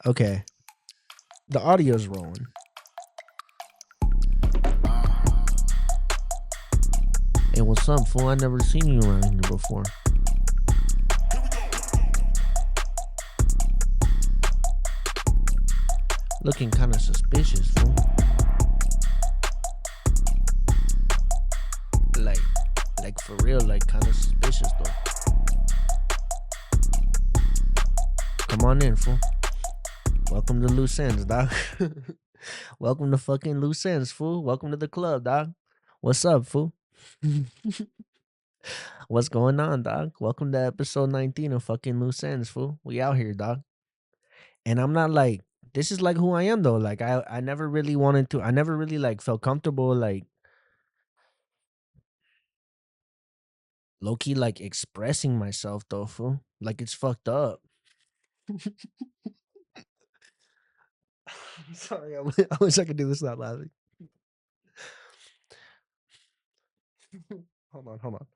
Okay, the audio's rolling. Hey, what's up, fool? I never seen you around here before. Looking kind of suspicious, fool. Like, like for real, like kind of suspicious though. Come on in, fool. Welcome to Loose Ends, dog. Welcome to fucking Loose Ends, fool. Welcome to the club, dog. What's up, fool? What's going on, dog? Welcome to episode 19 of fucking Loose Ends, fool. We out here, dog. And I'm not like, this is like who I am though. Like I never really wanted to, I never really like felt comfortable like low key like expressing myself though, fool. Like it's fucked up. Sorry, I wish I could do this without laughing. Hold on.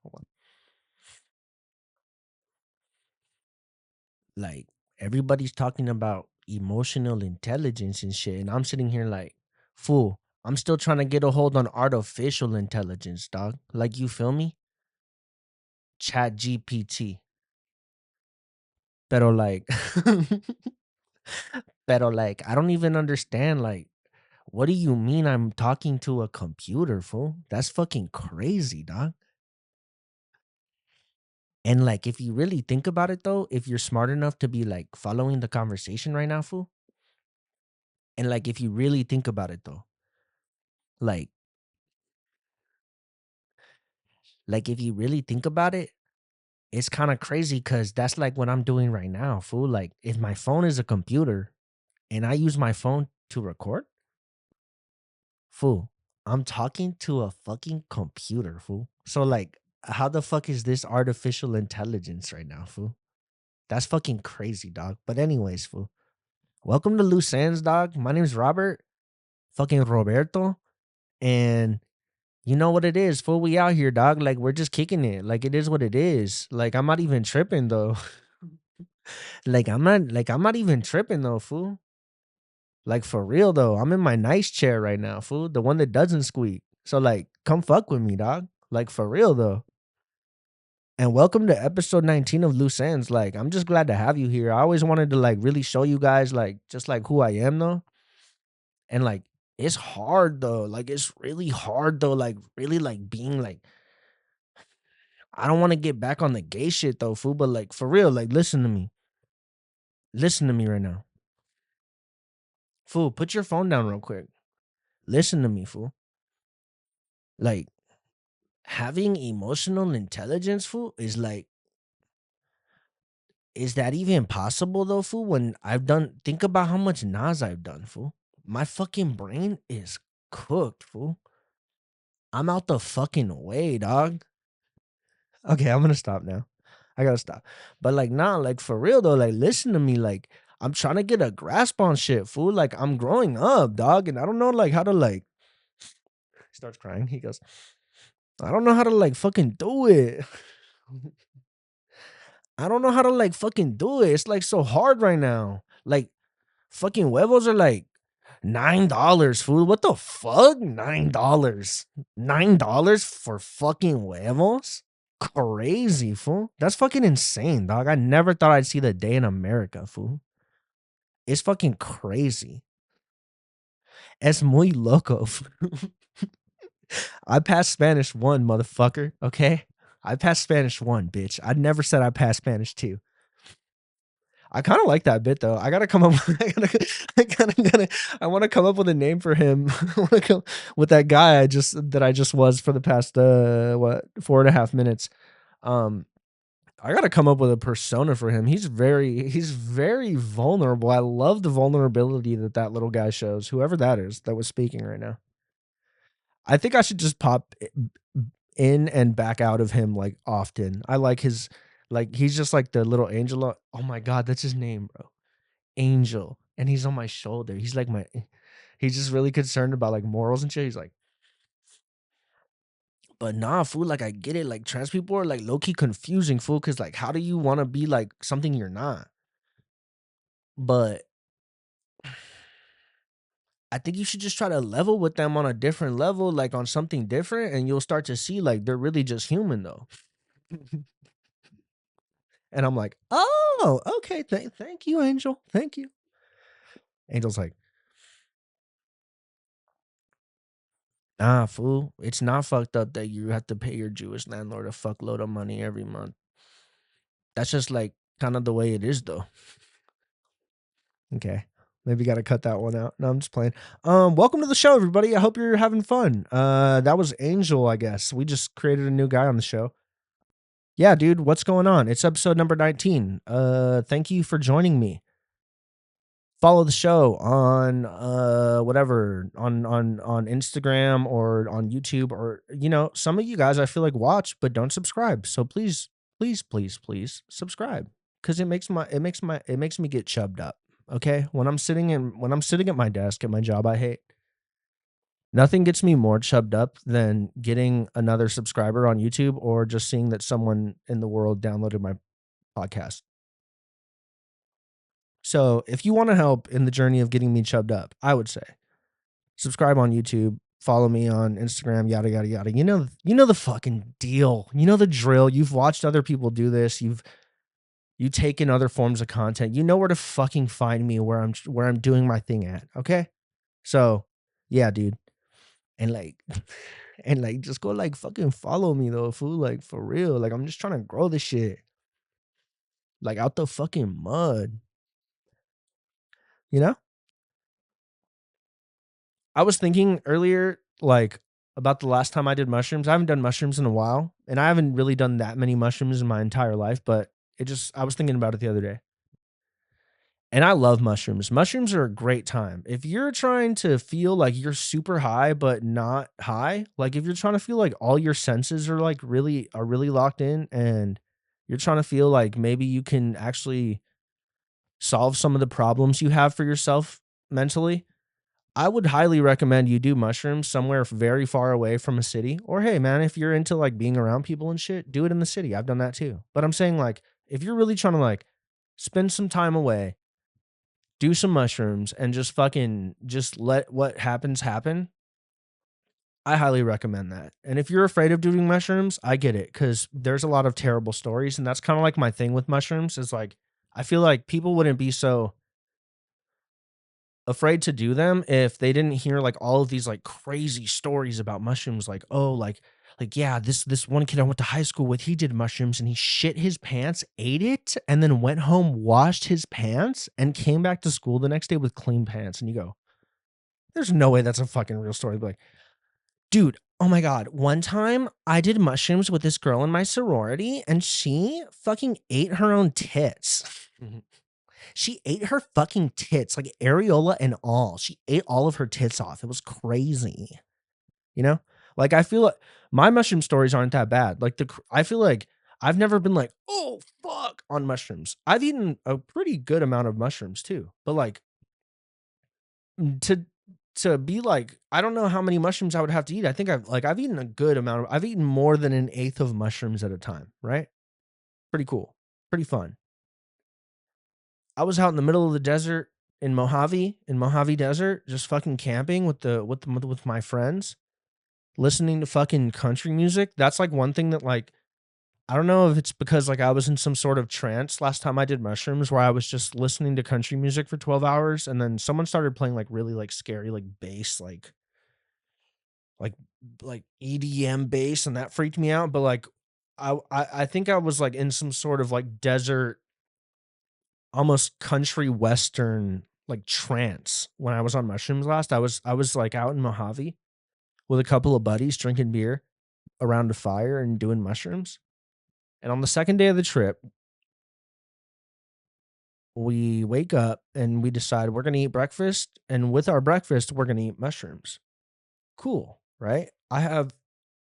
Like everybody's talking about emotional intelligence and shit, and I'm sitting here like, fool, I'm still trying to get a hold on artificial intelligence, dog. Like you feel me? Chat GPT. Pero like pero like I don't even understand like what do you mean I'm talking to a computer, fool? That's fucking crazy, dog. And like if you really think about it though, if you're smart enough to be like following the conversation right now, fool, and like if you really think about it though, like like if you really think about it, it's kind of crazy because that's like what I'm doing right now, fool. Like if my phone is a computer and I use my phone to record, fool, I'm talking to a fucking computer, fool. So like, how the fuck is this artificial intelligence right now, fool? That's fucking crazy, dog. But anyways, fool. Welcome to Loose Ends, dog. My name's Robert, fucking Roberto, and you know what it is, fool. We out here, dog. Like we're just kicking it. Like it is what it is. Like I'm not even tripping though. Like I'm not even tripping though, fool. Like for real though. I'm in my nice chair right now, fool. The one that doesn't squeak. So like come fuck with me, dog. Like for real though. And welcome to episode 19 of Loose Ends. Like I'm just glad to have you here. I always wanted to like really show you guys like just like who I am though. And like it's hard though. Like it's really hard though. Like really like being like I don't want to get back on the gay shit though, fool. But like for real, like listen to me. Listen to me right now. Fool, put your phone down real quick. Listen to me, fool. Like having emotional intelligence, fool, is like, is that even possible though, fool? When I've done, think about how much Nas I've done, fool. My fucking brain is cooked, fool. I'm out the fucking way, dog. Okay, I'm gonna stop now. I gotta stop. But like, nah, like for real though, like listen to me. Like, I'm trying to get a grasp on shit, fool. Like, I'm growing up, dog, and I don't know like how to like. He starts crying. He goes, I don't know how to like fucking do it. I don't know how to like fucking do it. It's like so hard right now. Like fucking huevos are like $9, fool. What the fuck? $9. $9 for fucking huevos? Crazy, fool. That's fucking insane, dog. I never thought I'd see the day in America, fool. It's fucking crazy. Es muy loco. I passed Spanish 1, motherfucker. Okay? I passed Spanish 1, bitch. I never said I passed Spanish 2. I kind of like that bit though. I gotta come up. I want to come up with a name for him. I want to come with that guy I just was for the past 4.5 minutes. Um, I gotta come up with a persona for him. He's very vulnerable. I love the vulnerability that that little guy shows. Whoever that is that was speaking right now. I think I should just pop in and back out of him like often. I like his like he's just like the little angel. Oh my god, that's his name, bro. Angel, and he's on my shoulder. He's like my he's just really concerned about like morals and shit. He's like, but nah, fool, like I get it. Like trans people are like low key confusing, fool, because like how do you want to be like something you're not? But I think you should just try to level with them on a different level, like on something different, and you'll start to see like they're really just human though. And I'm like, oh, okay, thank you, Angel. Thank you. Angel's like, nah, fool. It's not fucked up that you have to pay your Jewish landlord a fuckload of money every month. That's just like kind of the way it is though. Okay. Maybe got to cut that one out. No, I'm just playing. Welcome to the show, everybody. I hope you're having fun. That was Angel, I guess. We just created a new guy on the show. Yeah, dude, what's going on? It's episode number 19. Thank you for joining me. Follow the show on whatever on Instagram or on YouTube, or some of you guys I feel like watch but don't subscribe. So please, please, please, please subscribe, because it makes me get chubbed up. Okay, when I'm sitting at my desk at my job I hate, nothing gets me more chubbed up than getting another subscriber on YouTube or just seeing that someone in the world downloaded my podcast. So if you want to help in the journey of getting me chubbed up, I would say subscribe on YouTube, follow me on Instagram, yada yada yada. You know the fucking deal. You know the drill. You've watched other people do this. You've taken other forms of content. You know where to fucking find me where I'm doing my thing at. Okay? So, yeah, dude. And like just go like fucking follow me though, fool. Like for real. Like I'm just trying to grow this shit. Like out the fucking mud. You know? I was thinking earlier, like, about the last time I did mushrooms. I haven't done mushrooms in a while, and I haven't really done that many mushrooms in my entire life, but I was thinking about it the other day. And I love mushrooms. Mushrooms are a great time. If you're trying to feel like you're super high but not high, like if you're trying to feel like all your senses are like really locked in, and you're trying to feel like maybe you can actually solve some of the problems you have for yourself mentally, I would highly recommend you do mushrooms somewhere very far away from a city. Or hey, man, if you're into like being around people and shit, do it in the city. I've done that too. But I'm saying, like, if you're really trying to like spend some time away, do some mushrooms and just let what happens happen. I highly recommend that. And if you're afraid of doing mushrooms, I get it, cuz there's a lot of terrible stories, and that's kind of like my thing with mushrooms is like I feel like people wouldn't be so afraid to do them if they didn't hear like all of these like crazy stories about mushrooms, like, oh, like yeah, this one kid I went to high school with, he did mushrooms and he shit his pants, ate it, and then went home, washed his pants, and came back to school the next day with clean pants. And you go, there's no way that's a fucking real story. But like, dude, oh my god, one time I did mushrooms with this girl in my sorority and she fucking ate her own tits. She ate her fucking tits, like areola and all. She ate all of her tits off. It was crazy. You know? Like I feel like my mushroom stories aren't that bad. Like I feel like I've never been like, "Oh fuck," on mushrooms. I've eaten a pretty good amount of mushrooms too. But like to be like, I don't know how many mushrooms I would have to eat. I think I've eaten a good amount of I've eaten more than an eighth of mushrooms at a time, right? Pretty cool. Pretty fun. I was out in the middle of the desert in Mojave Desert, just fucking camping with my friends, listening to fucking country music. That's like one thing that like I don't know if it's because like I was in some sort of trance last time I did mushrooms where I was just listening to country music for 12 hours, and then someone started playing like really like scary like bass like like EDM bass, and that freaked me out. But like I think I was like in some sort of like desert, almost country western like trance when I was on mushrooms last. I was like out in Mojave with a couple of buddies drinking beer around a fire and doing mushrooms. And on the second day of the trip, we wake up and we decide we're going to eat breakfast, and with our breakfast we're going to eat mushrooms. Cool, right?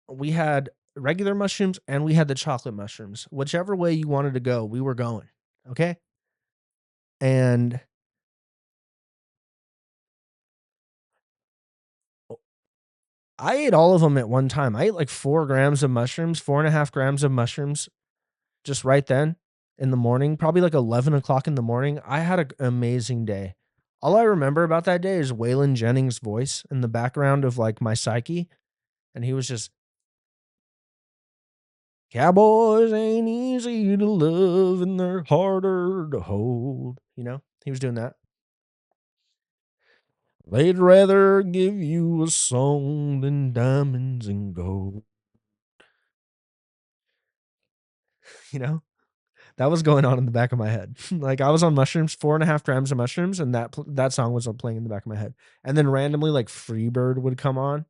We had regular mushrooms and we had the chocolate mushrooms. Whichever way you wanted to go, we were going. Okay? And I ate all of them at one time. I ate like 4 grams of mushrooms, 4.5 grams of mushrooms, just right then in the morning, probably like 11 o'clock in the morning. I had an amazing day. All I remember about that day is Waylon Jennings' voice in the background of like my psyche, and he was just cowboys ain't easy to love and they're harder to hold. You know, he was doing that. They'd rather give you a song than diamonds and gold. You know, that was going on in the back of my head. Like I was on mushrooms, 4.5 grams of mushrooms, and that song was playing in the back of my head. And then randomly, like Freebird would come on.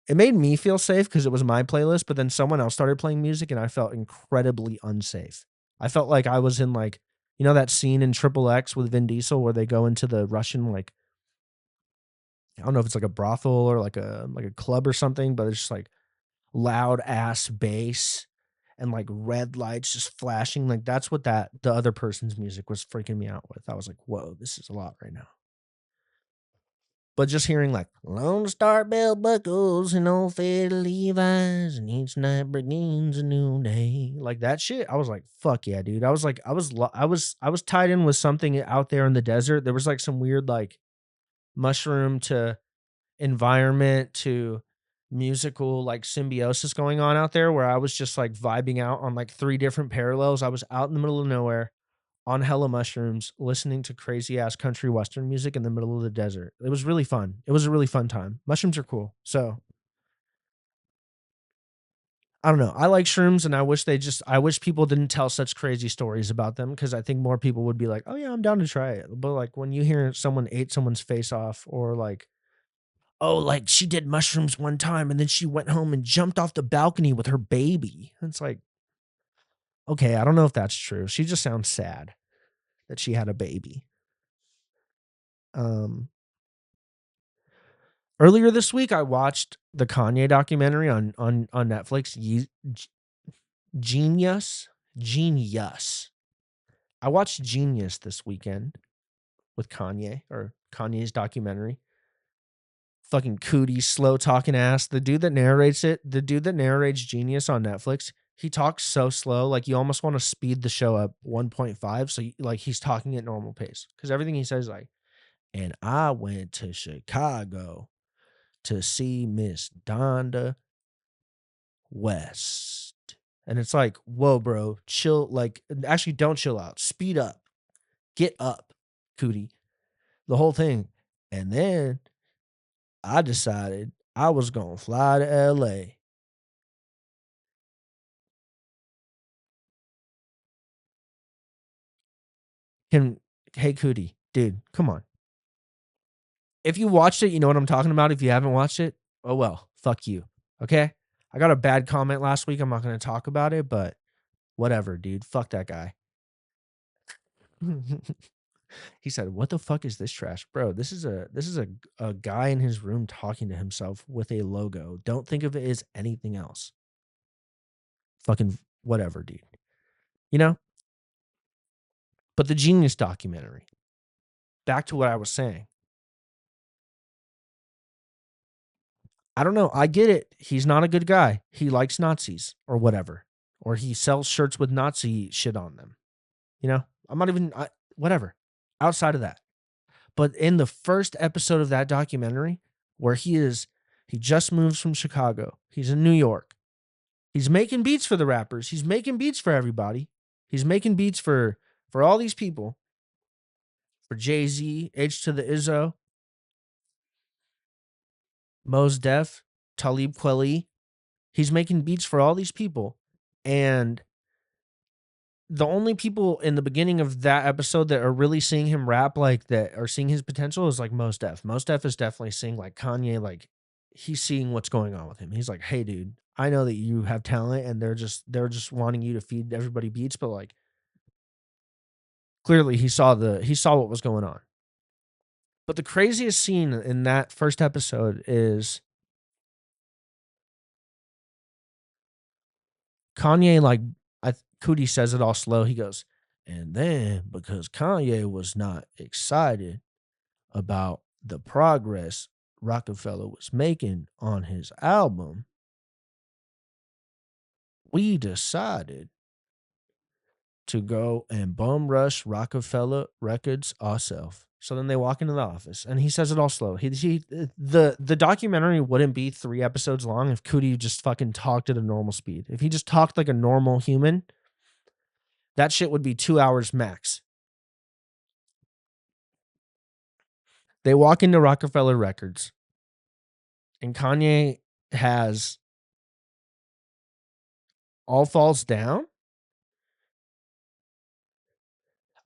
It made me feel safe because it was my playlist, but then someone else started playing music, and I felt incredibly unsafe. I felt like I was in like, you know, that scene in Triple X with Vin Diesel where they go into the Russian like, I don't know if it's like a brothel or like a club or something, but it's just like loud ass bass and like red lights just flashing. Like that's what the other person's music was freaking me out with. I was like, whoa, this is a lot right now. But just hearing like Lone Star Bell buckles and old faded Levi's and each night begins a new day, like that shit, I was like, fuck yeah, dude. I was like, I was tied in with something out there in the desert. There was like some weird like mushroom to environment to musical like symbiosis going on out there where I was just like vibing out on like three different parallels. I was out in the middle of nowhere on hella mushrooms listening to crazy ass country western music in the middle of the desert. It was really fun. It was a really fun time. Mushrooms are cool. So I don't know. I like shrooms and I wish people didn't tell such crazy stories about them because I think more people would be like, oh yeah, I'm down to try it. But like when you hear someone ate someone's face off or like, oh, like she did mushrooms one time and then she went home and jumped off the balcony with her baby. It's like, okay, I don't know if that's true. She just sounds sad that she had a baby. Um, Earlier this week, I watched the Kanye documentary on Netflix. Genius, Genius. I watched Genius this weekend with Kanye or Kanye's documentary. Fucking cootie, slow talking ass. The dude that narrates Genius on Netflix, he talks so slow, like you almost want to speed the show up 1.5. So like he's talking at normal pace because everything he says is like, and I went to Chicago to see Miss Donda West. And it's like, whoa, bro, chill. Like, actually, don't chill out. Speed up. Get up, cootie. The whole thing. And then I decided I was going to fly to LA. Can, hey, cootie, dude, come on. If you watched it, you know what I'm talking about. If you haven't watched it, oh well, fuck you. Okay? I got a bad comment last week. I'm not going to talk about it, but whatever, dude. Fuck that guy. He said, "What the fuck is this trash, bro? This is a guy in his room talking to himself with a logo. Don't think of it as anything else. Fucking whatever, dude. You know." But the Genius documentary. Back to what I was saying. I don't know. I get it. He's not a good guy. He likes Nazis or whatever, or he sells shirts with Nazi shit on them. You know, I'm not even whatever. Outside of that, but in the first episode of that documentary, where he just moves from Chicago. He's in New York. He's making beats for the rappers. He's making beats for everybody. He's making beats for all these people. For Jay-Z, H to the Izzo, Mos Def, Talib Kweli. He's making beats for all these people. And the only people in the beginning of that episode that are really seeing him rap like that are seeing his potential is like Mos Def. Mos Def is definitely seeing like Kanye, like he's seeing what's going on with him. He's like, hey dude, I know that you have talent and they're just wanting you to feed everybody beats, but like clearly he saw what was going on. But the craziest scene in that first episode is Kanye, like Cootie says it all slow. He goes, and then because Kanye was not excited about the progress Rockefeller was making on his album, we decided to go and bum rush Rockefeller Records ourselves. So then they walk into the office, and he says it all slow. The documentary wouldn't be 3 episodes long if Cootie just fucking talked at a normal speed. If he just talked like a normal human, that shit would be 2 hours max. They walk into Rockefeller Records, and Kanye has All Falls Down.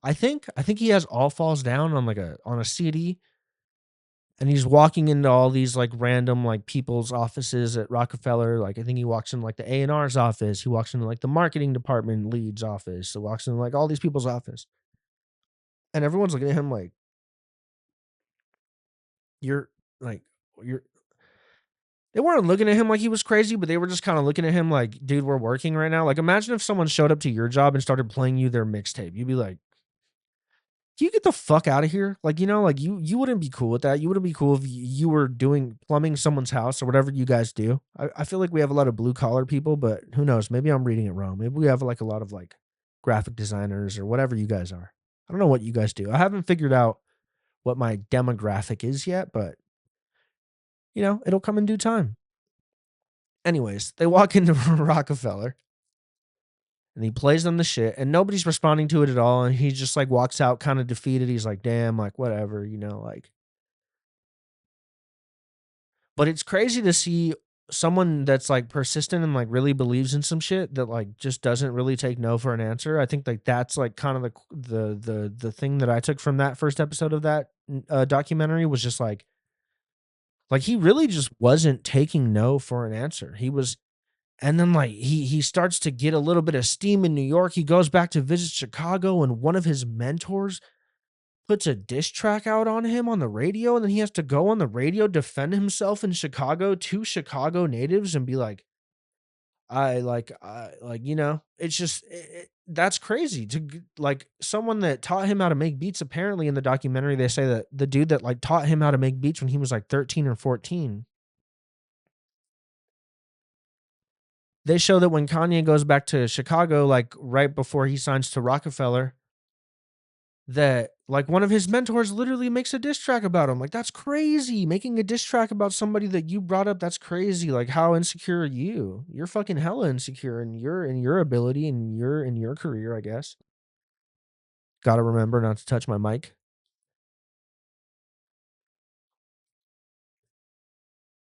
I think he has All Falls Down on a CD, and he's walking into all these like random like people's offices at Rockefeller. Like I think he walks in like the A&R's office. He walks into like the marketing department lead's office. So walks in like all these people's office, and everyone's looking at him like you're like you're. They weren't looking at him like he was crazy, but they were just kind of looking at him like, dude, we're working right now. Like imagine if someone showed up to your job and started playing you their mixtape. You'd be like, can you get the fuck out of here? Like, like you wouldn't be cool with that. You wouldn't be cool if you were doing plumbing someone's house or whatever you guys do. I feel like we have a lot of blue collar people, but who knows? Maybe I'm reading it wrong. Maybe we have like a lot of like graphic designers or whatever you guys are. I don't know what you guys do. I haven't figured out what my demographic is yet, but it'll come in due time. Anyways, they walk into Rockefeller, and he plays them the shit, and nobody's responding to it at all. And he just like walks out kind of defeated. He's like, damn, like whatever, like. But it's crazy to see someone that's like persistent and like really believes in some shit that like just doesn't really take no for an answer. I think like that's like kind of the thing that I took from that first episode of that documentary was just like he really just wasn't taking no for an answer. He was. And then like he starts to get a little bit of steam in New York. He goes back to visit Chicago, and one of his mentors puts a diss track out on him on the radio, and then he has to go on the radio, defend himself in Chicago to Chicago natives and be like, it's just that's crazy like someone that taught him how to make beats. Apparently in the documentary, they say that the dude that like taught him how to make beats when he was like 13 or 14. They show that when Kanye goes back to Chicago, like right before he signs to Rockefeller, that like one of his mentors literally makes a diss track about him. Like that's crazy. Making a diss track about somebody that you brought up, that's crazy. Like how insecure are you? You're fucking hella insecure in your ability and your career, I guess. Gotta remember not to touch my mic.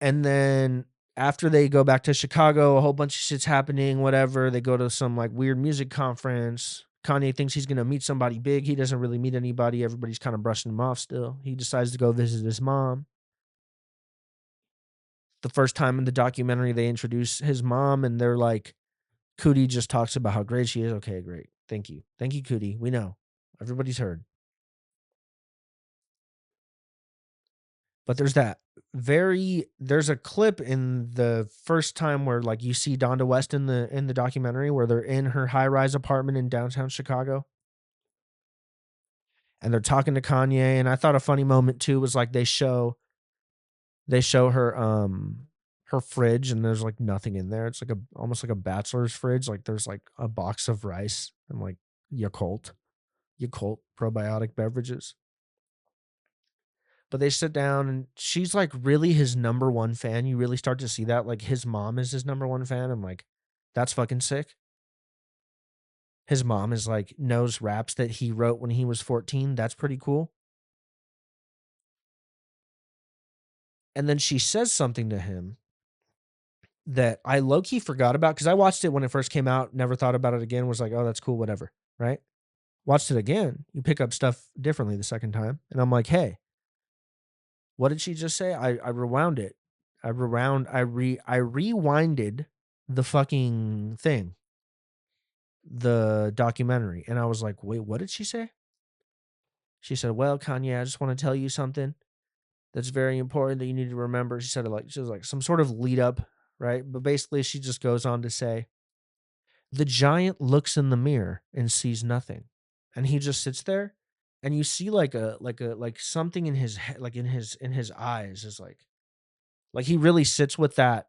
And then after they go back to Chicago, a whole bunch of shit's happening, whatever. They go to some like weird music conference. Kanye thinks he's going to meet somebody big. He doesn't really meet anybody. Everybody's kind of brushing him off still. He decides to go visit his mom. The first time in the documentary, they introduce his mom, and they're like, Cootie just talks about how great she is. Okay, great. Thank you. Thank you, Cootie. We know. Everybody's heard. But there's that there's a clip in the first time where like you see Donda West in the documentary where they're in her high-rise apartment in downtown Chicago, and they're talking to Kanye. And I thought a funny moment too was like they show her fridge, and there's like nothing in there. It's like almost like a bachelor's fridge. Like there's like a box of rice and like Yakult probiotic beverages. But they sit down, and she's like really his number one fan. You really start to see that. Like his mom is his number one fan. I'm like, that's fucking sick. His mom is like knows raps that he wrote when he was 14. That's pretty cool. And then she says something to him that I low key forgot about because I watched it when it first came out, never thought about it again, was like, oh, that's cool, whatever. Right? Watched it again. You pick up stuff differently the second time. And I'm like, hey, what did she just say? I rewound it. I rewinded the fucking thing, the documentary, and I was like, wait, what did she say? She said, well, Kanye, I just want to tell you something that's very important that you need to remember. She was like some sort of lead up, right? But basically she just goes on to say, the giant looks in the mirror and sees nothing. And he just sits there, and you see like something in his head, like in his eyes is like he really sits with that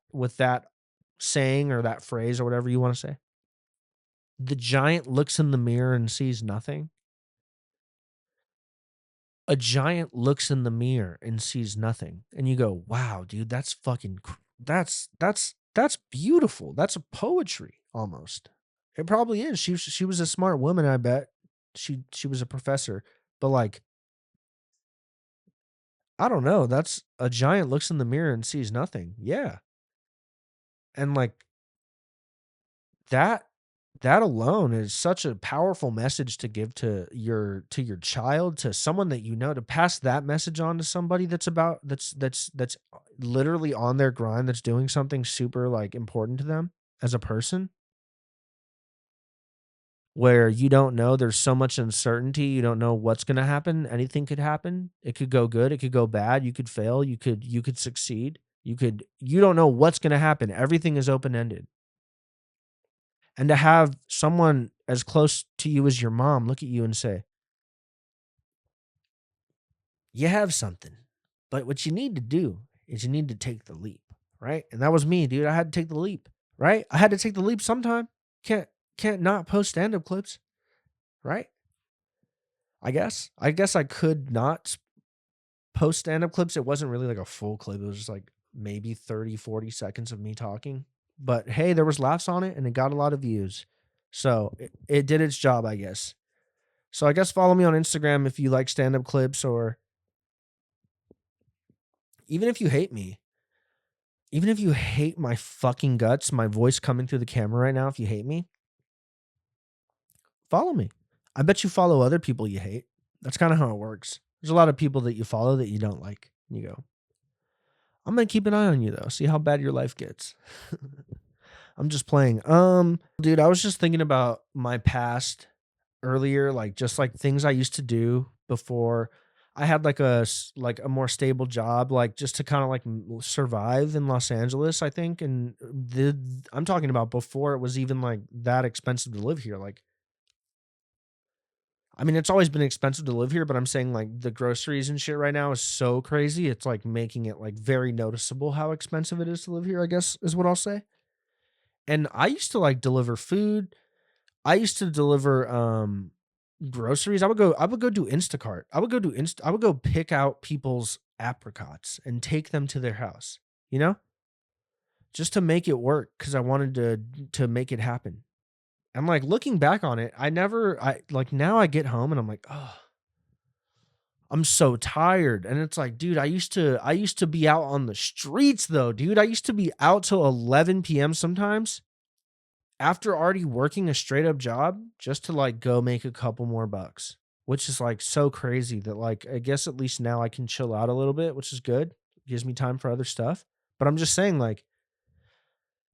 saying or that phrase or whatever you want to say. The giant looks in the mirror and sees nothing. a giant looks in the mirror and sees nothing, and you go, "Wow, dude, that's fucking that's beautiful. That's a poetry almost." It probably is. She was a smart woman, I bet. She was a professor, but like, I don't know. That's a giant looks in the mirror and sees nothing. Yeah, and like that that alone is such a powerful message to give to your child, to someone that you know, to pass that message on to somebody that's literally on their grind, that's doing something super like important to them as a person, where you don't know, there's so much uncertainty, you don't know what's going to happen, anything could happen. It could go good, it could go bad, you could fail, you could succeed. You don't know what's going to happen. Everything is open ended. And to have someone as close to you as your mom look at you and say, "You have something, but what you need to do is you need to take the leap," right? And that was me, dude. I had to take the leap, right? I had to take the leap sometime. Can't can't not post stand-up clips, right? I guess I could not post stand-up clips. It wasn't really like a full clip. It was just like maybe 30, 40 seconds of me talking. But hey, there was laughs on it and it got a lot of views. So it did its job, I guess. So I guess follow me on Instagram if you like stand-up clips, or even if you hate me, even if you hate my fucking guts, my voice coming through the camera right now, if you hate me, follow me. I bet you follow other people you hate. That's kind of how it works. There's a lot of people that you follow that you don't like. And you go, "I'm gonna keep an eye on you though, see how bad your life gets." I'm just playing. Dude, I was just thinking about my past earlier, like just like things I used to do before I had like like a more stable job, like just to kind of like survive in Los Angeles, I think. And I'm talking about before it was even like that expensive to live here. Like, I mean, it's always been expensive to live here, but I'm saying like the groceries and shit right now is so crazy. It's like making it like very noticeable how expensive it is to live here, I guess is what I'll say. And I used to like deliver food. I used to deliver groceries. I would go do Instacart. I would go pick out people's apricots and take them to their house, you know? Just to make it work cuz I wanted to make it happen. And like looking back on it, I like now I get home and I'm like, "Oh, I'm so tired." And it's like, dude, I used to be out on the streets though, dude. I used to be out till 11 p.m. sometimes after already working a straight up job just to like go make a couple more bucks, which is like so crazy that like I guess at least now I can chill out a little bit, which is good. Gives me time for other stuff. But I'm just saying, like,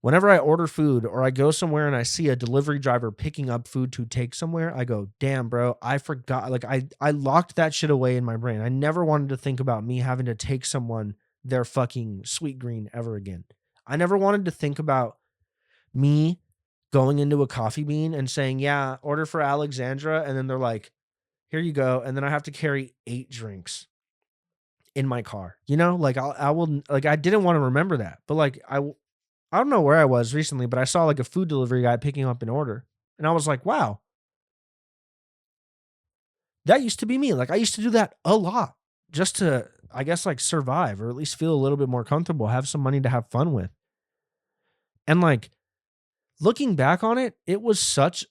whenever I order food or I go somewhere and I see a delivery driver picking up food to take somewhere, I go, "Damn, bro, I forgot." Like I locked that shit away in my brain. I never wanted to think about me having to take someone their fucking sweet green ever again. I never wanted to think about me going into a coffee bean and saying, "Yeah, order for Alexandra," and then they're like, "Here you go," and then I have to carry 8 drinks in my car, you know? Like, I will like, I didn't wanna remember that, but, like, I don't know where I was recently, but I saw, like, a food delivery guy picking up an order, and I was like, "Wow, that used to be me." Like, I used to do that a lot just to, I guess, like, survive or at least feel a little bit more comfortable, have some money to have fun with, and, like, looking back on it, it's such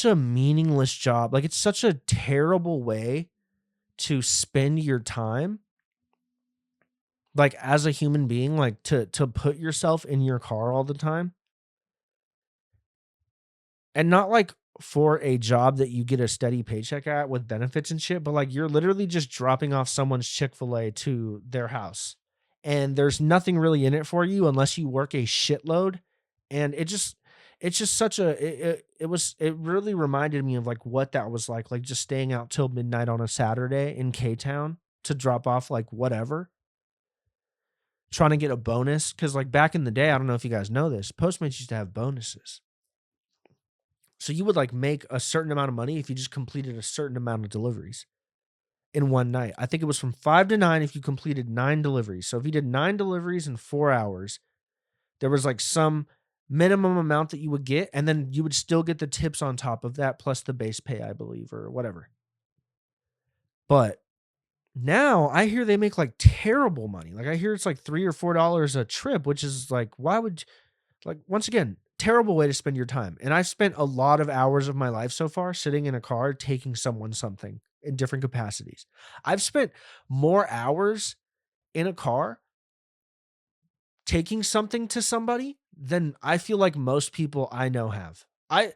a meaningless job. Like, it's such a terrible way to spend your time, like, as a human being, like, to put yourself in your car all the time, and not, like, for a job that you get a steady paycheck at with benefits and shit, but, like, you're literally just dropping off someone's Chick-fil-A to their house, and there's nothing really in it for you unless you work a shitload, and it's just such a it really reminded me of, like, what that was like, just staying out till midnight on a Saturday in K-Town to drop off, like, whatever, trying to get a bonus. Because like, back in the day, I don't know if you guys know this, Postmates used to have bonuses. So you would, like, make a certain amount of money if you just completed a certain amount of deliveries in one night. I think it was from 5 to 9 if you completed 9 deliveries. So if you did 9 deliveries in 4 hours, there was, like, some minimum amount that you would get, and then you would still get the tips on top of that plus the base pay, I believe, or whatever. But Now I hear they make like terrible money. Like I hear it's like $3 or $4 a trip, which is like, why would like once again, terrible way to spend your time. And I've spent a lot of hours of my life so far sitting in a car taking someone something in different capacities. I've spent more hours in a car taking something to somebody than I feel like most people I know have. I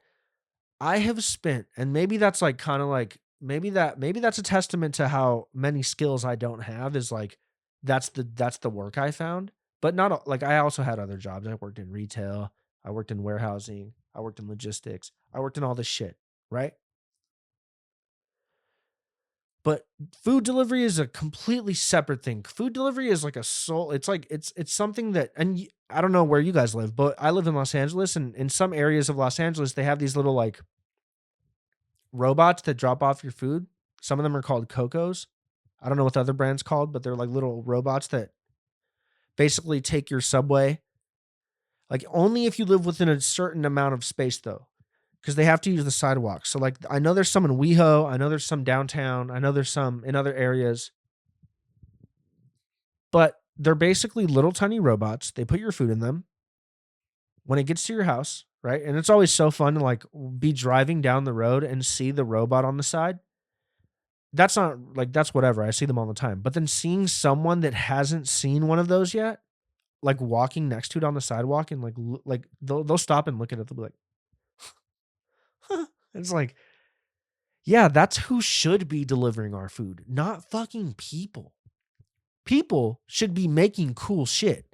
have spent, and maybe that's like kind of like maybe that's a testament to how many skills I don't have is like that's the work I found. But not like I also had other jobs. I worked in retail, I worked in warehousing, I worked in logistics, I worked in all this shit, right? But food delivery is a completely separate thing. Food delivery is like a soul. It's like it's something that, and I don't know where you guys live, but I live in Los Angeles, and in some areas of Los Angeles, they have these little like robots that drop off your food. Some of them are called Cocos. I don't know what the other brand's called, but they're like little robots that basically take your Subway. Like only if you live within a certain amount of space though, because they have to use the sidewalks. So like I know there's some in WeHo, I know there's some downtown, I know there's some in other areas, but they're basically little tiny robots. They put your food in them when it gets to your house, right? And it's always so fun to like be driving down the road and see the robot on the side. That's not like that's whatever. I see them all the time. But then seeing someone that hasn't seen one of those yet, like walking next to it on the sidewalk and like they'll stop and look at it. They'll be like, huh. It's like, yeah, that's who should be delivering our food, not fucking people. People should be making cool shit.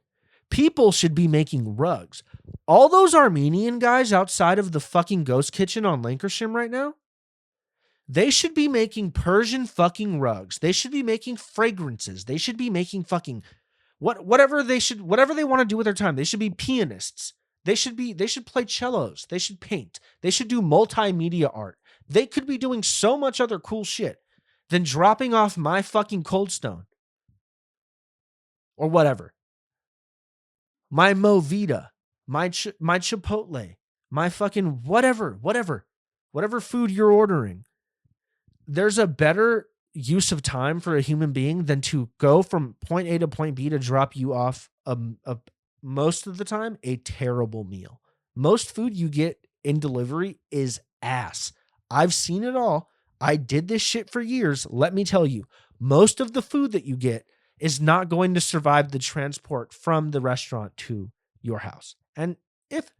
People should be making rugs. All those Armenian guys outside of the fucking ghost kitchen on Lancashire right now, they should be making Persian fucking rugs. They should be making fragrances. They should be making fucking whatever they want to do with their time. They should be pianists. They should play cellos. They should paint. They should do multimedia art. They could be doing so much other cool shit than dropping off my fucking Cold Stone or whatever. My Movita, my Chipotle, my fucking whatever food you're ordering. There's a better use of time for a human being than to go from point A to point B to drop you off most of the time a terrible meal. Most food you get in delivery is ass. I've seen it all. I did this shit for years. Let me tell you, most of the food that you get is not going to survive the transport from the restaurant to your house. And if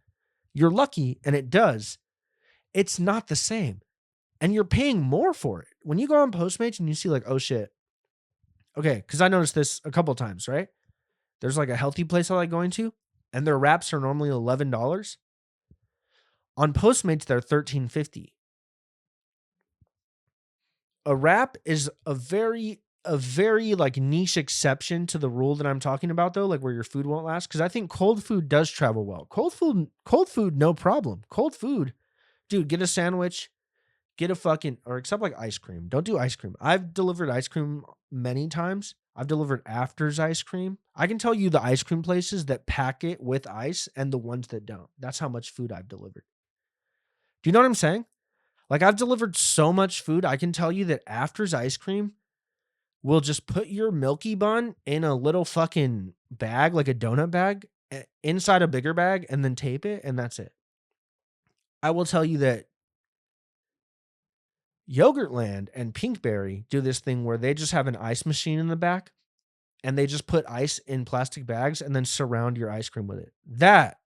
you're lucky and it does, it's not the same. And you're paying more for it. When you go on Postmates and you see like, oh shit. Okay, because I noticed this a couple times, right? There's like a healthy place I like going to, and their wraps are normally $11. On Postmates, they're $13.50. A wrap is a very like niche exception to the rule that I'm talking about though, like where your food won't last. Because I think cold food does travel well. Cold food, no problem. Cold food, dude, get a sandwich, get a fucking, or except like ice cream. Don't do ice cream. I've delivered ice cream many times. I've delivered Afters ice cream. I can tell you the ice cream places that pack it with ice and the ones that don't. That's how much food I've delivered. Do you know what I'm saying? Like I've delivered so much food. I can tell you that Afters ice cream will just put your Milky Bun in a little fucking bag, like a donut bag, inside a bigger bag and then tape it. And that's it. I will tell you that Yogurtland and Pinkberry do this thing where they just have an ice machine in the back and they just put ice in plastic bags and then surround your ice cream with it. That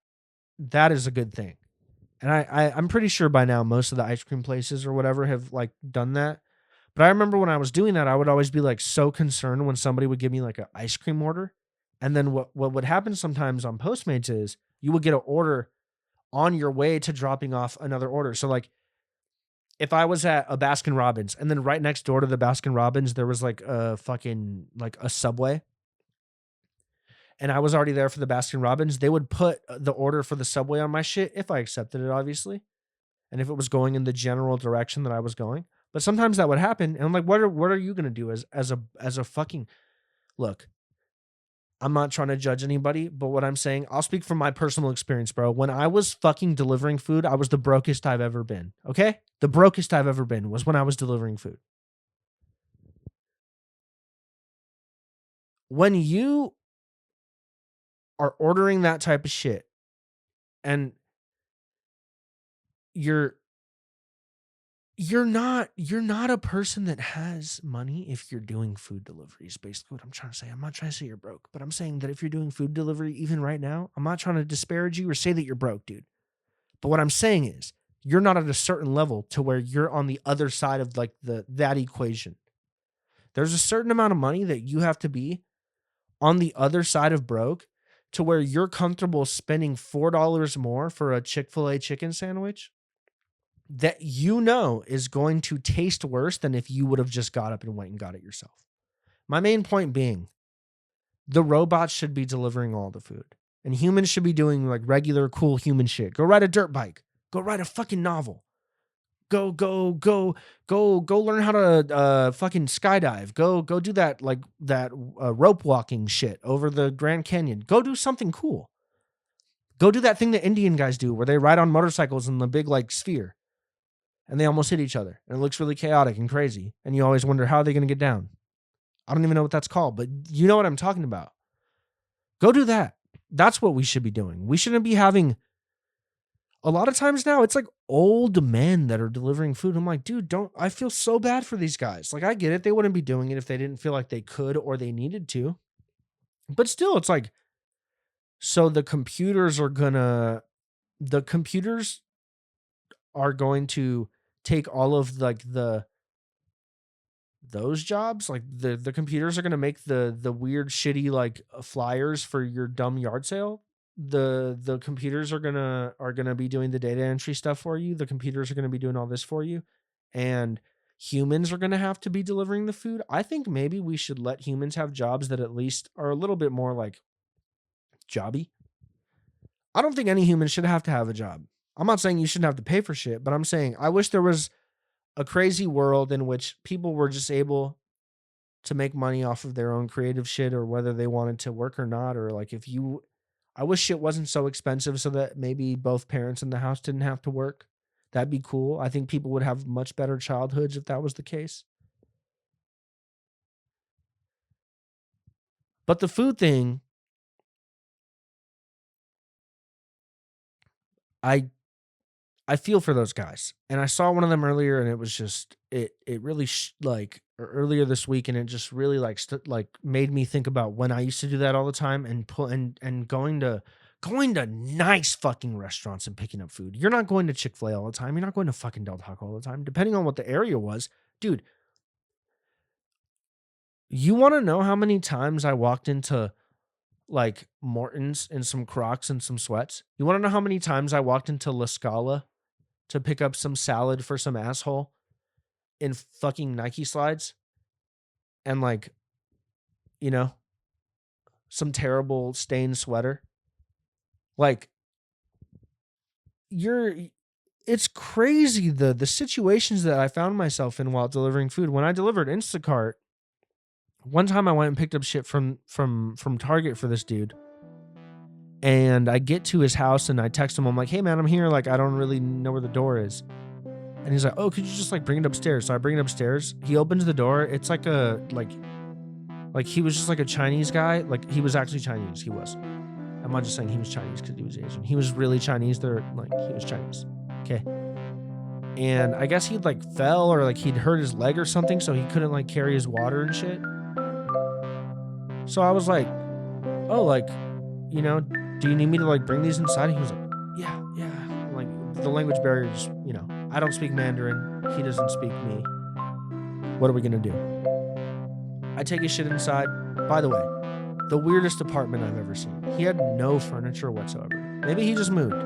is a good thing. And I'm pretty sure by now most of the ice cream places or whatever have like done that. But I remember when I was doing that, I would always be like so concerned when somebody would give me like an ice cream order. And then what would happen sometimes on Postmates is you would get an order on your way to dropping off another order. So like if I was at a Baskin Robbins and then right next door to the Baskin Robbins, there was like a fucking like a Subway and I was already there for the Baskin Robbins, they would put the order for the Subway on my shit if I accepted it, obviously. And if it was going in the general direction that I was going. But sometimes that would happen. And I'm like, what are you gonna do as a fucking look? I'm not trying to judge anybody, but what I'm saying, I'll speak from my personal experience, bro. When I was fucking delivering food, I was the brokest I've ever been. Okay? The brokest I've ever been was when I was delivering food. When you are ordering that type of shit and you're you're not a person that has money if you're doing food deliveries. Basically what I'm trying to say. I'm not trying to say you're broke, but I'm saying that if you're doing food delivery even right now, I'm not trying to disparage you or say that you're broke, dude. But what I'm saying is you're not at a certain level to where you're on the other side of like that equation. There's a certain amount of money that you have to be on the other side of broke to where you're comfortable spending $4 more for a Chick-fil-A chicken sandwich that you know is going to taste worse than if you would have just got up and went and got it yourself. My main point being, the robots should be delivering all the food and humans should be doing like regular cool human shit. Go ride a dirt bike. Go write a fucking novel. Go learn how to fucking skydive. Go do that like that rope walking shit over the Grand Canyon. Go do something cool. Go do that thing that Indian guys do where they ride on motorcycles in the big like sphere and they almost hit each other and it looks really chaotic and crazy and you always wonder how are they going to get down. I don't even know what that's called, but you know what I'm talking about. Go do that. That's what we should be doing. We shouldn't be having. A lot of times now, it's like old men that are delivering food. I'm like, dude, I feel so bad for these guys. Like, I get it. They wouldn't be doing it if they didn't feel like they could or they needed to. But still, it's like, so the computers are going to take all of like those jobs. Like the computers are going to make the weird, shitty, like flyers for your dumb yard sale. The computers are gonna be doing the data entry stuff for you. The computers are gonna be doing all this for you, and humans are gonna have to be delivering the food. I think maybe we should let humans have jobs that at least are a little bit more like jobby. I don't think any human should have to have a job. I'm not saying you shouldn't have to pay for shit, but I'm saying I wish there was a crazy world in which people were just able to make money off of their own creative shit or whether they wanted to work or not, or like I wish shit wasn't so expensive so that maybe both parents in the house didn't have to work. That'd be cool. I think people would have much better childhoods if that was the case. But the food thing, I I feel for those guys. And I saw one of them earlier and it was just it really earlier this week and it just really like made me think about when I used to do that all the time and going to nice fucking restaurants and picking up food. You're not going to Chick-fil-A all the time. You're not going to fucking Del Taco all the time. Depending on what the area was. Dude, you want to know how many times I walked into like Morton's in some Crocs and some sweats? You want to know how many times I walked into La Scala to pick up some salad for some asshole in fucking Nike slides and like, you know, some terrible stained sweater? Like it's crazy the situations that I found myself in while delivering food. When I delivered Instacart, one time I went and picked up shit from Target for this dude. And I get to his house and I text him. I'm like, hey man, I'm here. Like, I don't really know where the door is. And he's like, oh, could you just like bring it upstairs? So I bring it upstairs. He opens the door. It's like like he was just like a Chinese guy. Like he was actually Chinese. He was. I'm not just saying he was Chinese because he was Asian. He was really Chinese. He was Chinese. Okay. And I guess he'd like fell or like he'd hurt his leg or something. So he couldn't like carry his water and shit. So I was like, oh, like, you know, do you need me to like bring these inside? And he was like, yeah. Like the language barrier just, you know, I don't speak Mandarin. He doesn't speak me. What are we going to do? I take his shit inside. By the way, the weirdest apartment I've ever seen. He had no furniture whatsoever. Maybe he just moved.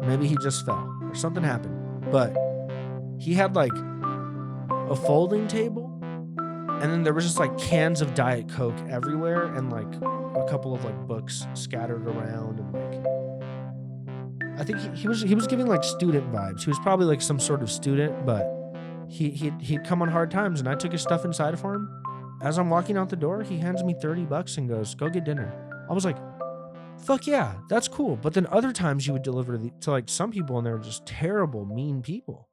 Maybe he just fell or something happened. But he had like a folding table and then there was just like cans of Diet Coke everywhere and like a couple of like books scattered around and like I think he was giving like student vibes. He was probably like some sort of student, but he'd come on hard times and I took his stuff inside for him. As I'm walking out the door, he hands me $30 and goes, go get dinner. I was like, fuck yeah, that's cool. But then other times you would deliver to like some people and they're just terrible, mean people.